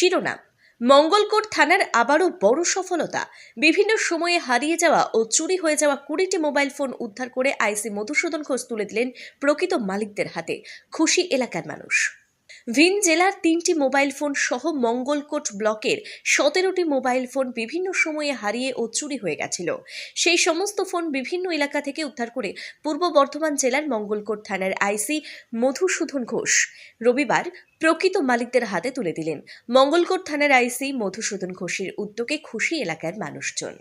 শিরোনাম, মঙ্গলকোট থানার আবারও বড় সফলতা। বিভিন্ন সময়ে হারিয়ে যাওয়া ও চুরি হয়ে যাওয়া 20টি মোবাইল ফোন উদ্ধার করে আইসি মধুসূদন ঘোষ তুলে দিলেন প্রকৃত মালিকদের হাতে। খুশি এলাকার মানুষ। ভিন জেলার 3টি মোবাইল ফোন সহ মঙ্গলকোট ব্লকের 17টি মোবাইল ফোন বিভিন্ন সময়ে হারিয়ে ও চুরি হয়ে গেছিল। সেই সমস্ত ফোন বিভিন্ন এলাকা থেকে উদ্ধার করে পূর্ব বর্ধমান জেলার মঙ্গলকোট থানার আইসি মধুসূদন ঘোষ রবিবার প্রকৃত মালিকদের হাতে তুলে দিলেন। মঙ্গলকোট থানার আইসি মধুসূদন ঘোষের উদ্যোগে খুশি এলাকার মানুষজন।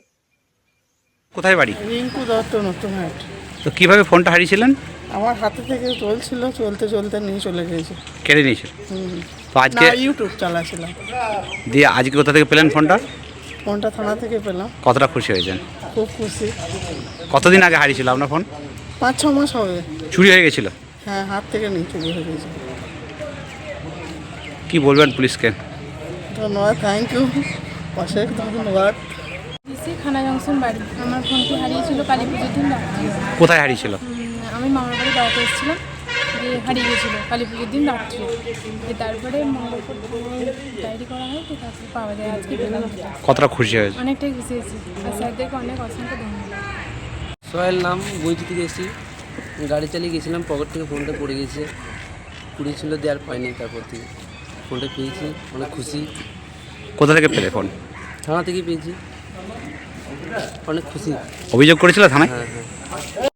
কোথায় বাড়ি? রিঙ্কু দত্ত নতুন হাট। তো কিভাবে ফোনটা হারিয়েছিলেন? আমার হাতে থেকে চলছিল, চলতে চলতে নিয়ে চলে গেছে। কেড়ে নিয়েছিল? তো আজকে না, ইউটিউব চালাছিলাম। দিয়ে আজকে কোথা থেকে পেলেন ফোনটা? ফোনটা থানা থেকে পেলাম। কতটা খুশি হয়েছেন? খুব খুশি। কতদিন আগে হারিয়েছিল আপনার ফোন? 5-6 মাস হবে। চুরি হয়ে গেছিল? হ্যাঁ, হাত থেকে নিয়ে চুরি হয়ে গেছে। কি বলবেন পুলিশকে? ধন্যবাদ, থ্যাংক ইউ, অশেষ ধন্যবাদ। খানা জংশন বাড়ি। আমার ফোনটি হারিয়েছিল কালী পুজোর দিন রাত্রে। কোথায় হারিয়েছিল? আমি মামার বাড়ি বেড়াতে এসেছিলাম, দিয়ে হারিয়ে গেছিলো কালী পুজোর দিন রাত্রে। তারপরে মঙ্গলকোট ডায়েরি করা হয়, তো তারপরে পাওয়া যায়। আজকে পেলাম। কতটা খুশি হয়েছে? অনেকটাই খুশি হয়েছি, আর স্যারদেরকে অনেক অসংখ্য ধন্যবাদ। সোহেল নাম, বইটি থেকে এসেছি। গাড়ি চালিয়ে গেছিলাম, পকেট থেকে ফোনটা পড়ে গেছে। কুড়ি ছিল, দেওয়ার পাইনি। তারপর থেকে ফোনটা পেয়েছি, অনেক খুশি। কোথা থেকে পেলে ফোন? থানা থেকে পেয়েছি, অনেক খুশি। অভিযোগ করেছিল থানায়? হ্যাঁ।